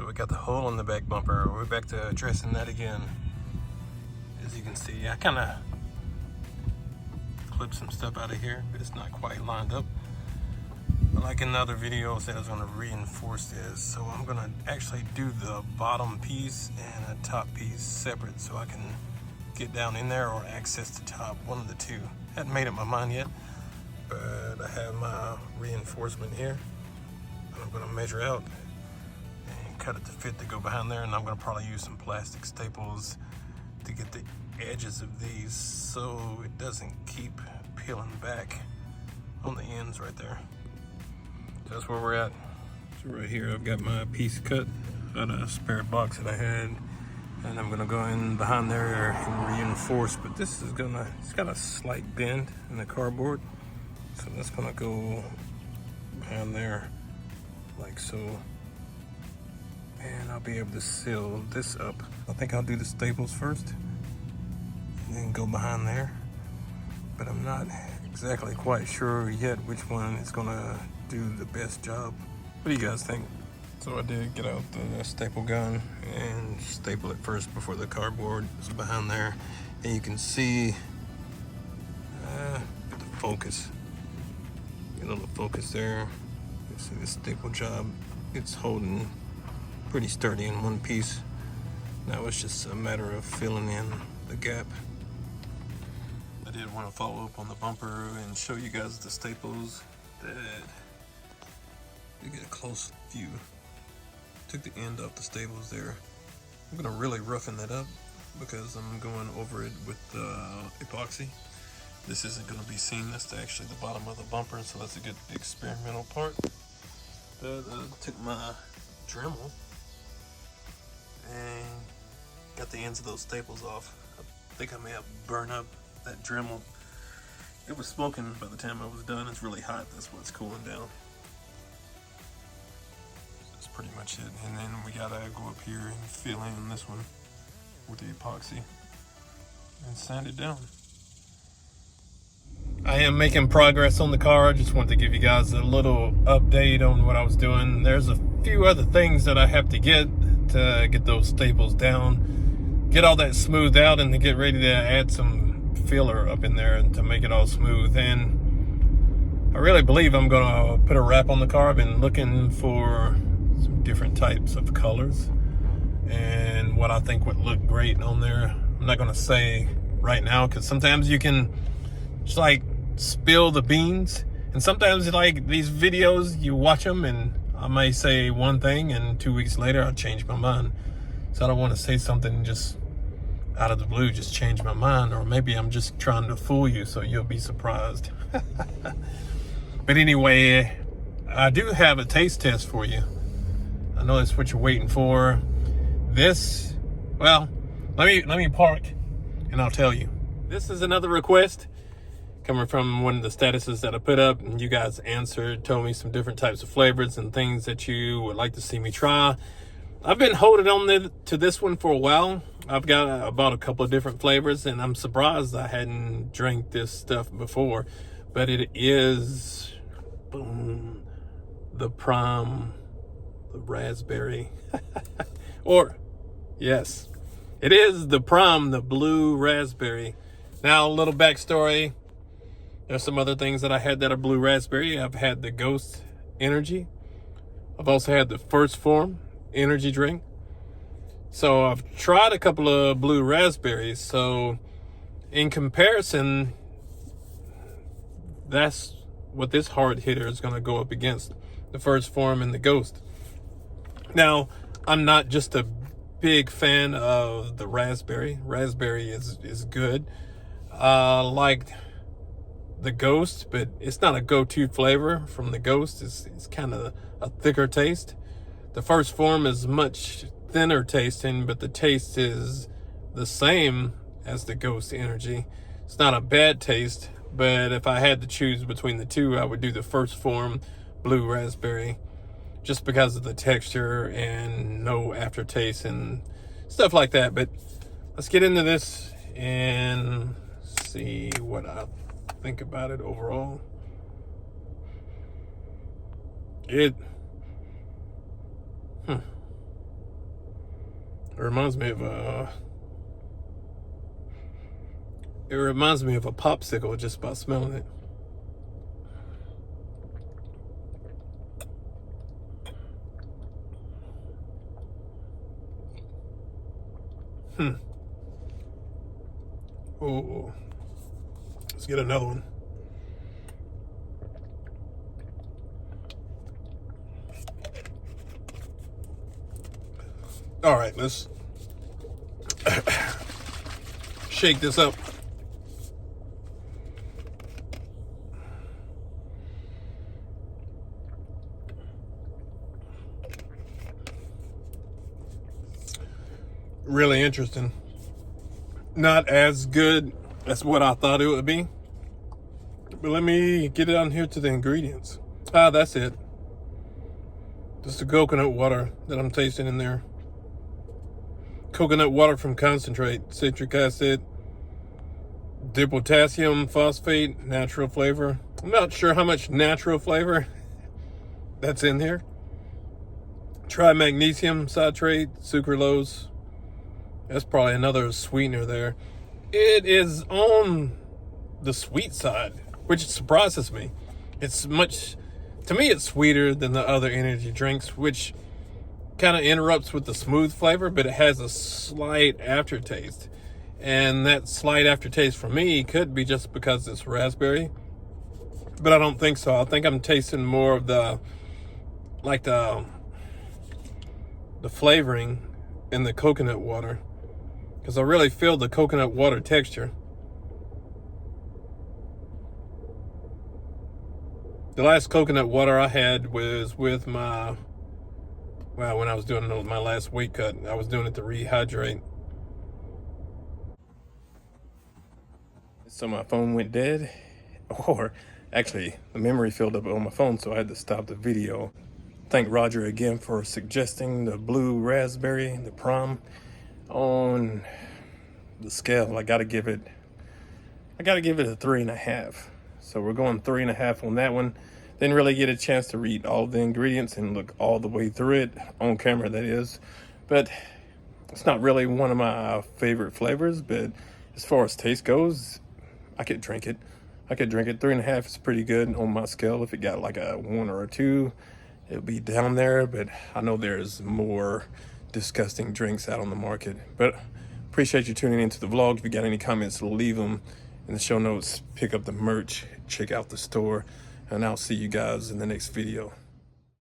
So we got the hole in the back bumper. We're back to addressing that again. As you can see, I kind of clipped some stuff out of here, but it's not quite lined up. But like in the other video, I said I was going to reinforce this. So I'm going to actually do the bottom piece and the top piece separate so I can get down in there or access the top, one of the two. Hadn't made up my mind yet, but I have my reinforcement here. I'm going to measure out and cut it to fit to go behind there, and I'm going to probably use some plastic staples to get the edges of these so it doesn't keep peeling back on the ends right there. So that's where we're at. So right here I've got my piece cut out of a spare box that I had, and I'm gonna go in behind there and reinforce, but this is it's got a slight bend in the cardboard, so that's gonna go behind there like so, and I'll be able to seal this up. I think I'll do the staples first and then go behind there, but I'm not exactly quite sure yet which one is gonna do the best job. What do you guys think? So I did get out the staple gun and staple it first before the cardboard is behind there, and you can see the focus. Get a little focus there. You see the staple job. It's holding pretty sturdy in one piece. Now it's just a matter of filling in the gap. I did want to follow up on the bumper and show you guys the staples that you get a close view. Took the end off the staples there. I'm gonna really roughen that up because I'm going over it with epoxy. This isn't gonna be seen. That's actually the bottom of the bumper, so that's a good experimental part. But took my Dremel and got the ends of those staples off. I think I may have burned up that Dremel. It was smoking by the time I was done. It's really hot. That's what's cooling down. That's pretty much it. And then we gotta go up here and fill in this one with the epoxy and sand it down. I am making progress on the car. I just wanted to give you guys a little update on what I was doing. There's a few other things that I have to get those staples down, get all that smoothed out, and to get ready to add some filler up in there to make it all smooth. And I really believe I'm gonna put a wrap on the car. I've been looking for some different types of colors and what I think would look great on there. I'm not gonna say right now because sometimes you can just like spill the beans, and sometimes like these videos you watch them and I may say one thing and 2 weeks later I'll change my mind. So I don't want to say something just out of the blue, just change my mind, or maybe I'm just trying to fool you so you'll be surprised. But anyway, I do have a taste test for you. I know that's what you're waiting for. This, well, let me park and I'll tell you. This is another request coming from one of the statuses that I put up, and you guys answered, told me some different types of flavors and things that you would like to see me try. I've been holding on to this one for a while. I bought a couple of different flavors, and I'm surprised I hadn't drank this stuff before, but it is, boom, the prime, the raspberry, or yes, it is the prime, the blue raspberry. Now, a little backstory. There's some other things that I had that are blue raspberry. I've had the Ghost Energy. I've also had the First Form energy drink. So I've tried a couple of blue raspberries. So in comparison, that's what this hard hitter is going to go up against, the First Form and the Ghost. Now, I'm not just a big fan of the raspberry. Raspberry is good. Like the Ghost, but it's not a go-to flavor from the Ghost. It's kind of a thicker taste. The First Form is much thinner tasting, but the taste is the same as the Ghost Energy. It's not a bad taste, but if I had to choose between the two, I would do the First Form blue raspberry, just because of the texture and no aftertaste and stuff like that. But let's get into this and see what I think about it overall. It reminds me of a popsicle just by smelling it. Oh, let's get another one. All right, let's shake this up. Really interesting. Not as good as what I thought it would be. But let me get it on here to the ingredients. That's it. Just the coconut water that I'm tasting in there. Coconut water from concentrate, citric acid, dipotassium phosphate, natural flavor. I'm not sure how much natural flavor that's in here. Trimagnesium citrate, sucralose. That's probably another sweetener there. It is on the sweet side, which surprises me. It's much, to me, it's sweeter than the other energy drinks, which kind of interrupts with the smooth flavor, but it has a slight aftertaste. And that slight aftertaste for me could be just because it's raspberry, but I don't think so. I think I'm tasting more of the flavoring in the coconut water, because I really feel the coconut water texture. The last coconut water I had was with when I was doing my last weight cut. I was doing it to rehydrate. So my phone went dead, or actually the memory filled up on my phone, so I had to stop the video. Thank Roger again for suggesting the blue raspberry, the prom. On the scale, I gotta give it a 3.5. So we're going 3.5 on that one. Didn't really get a chance to read all the ingredients and look all the way through it, on camera that is. But it's not really one of my favorite flavors, but as far as taste goes, I could drink it. 3.5 is pretty good on my scale. If it got like a 1 or a 2, it would be down there, but I know there's more disgusting drinks out on the market. But appreciate you tuning into the vlog. If you got any comments, leave them in the show notes. Pick up the merch, check out the store, and I'll see you guys in the next video.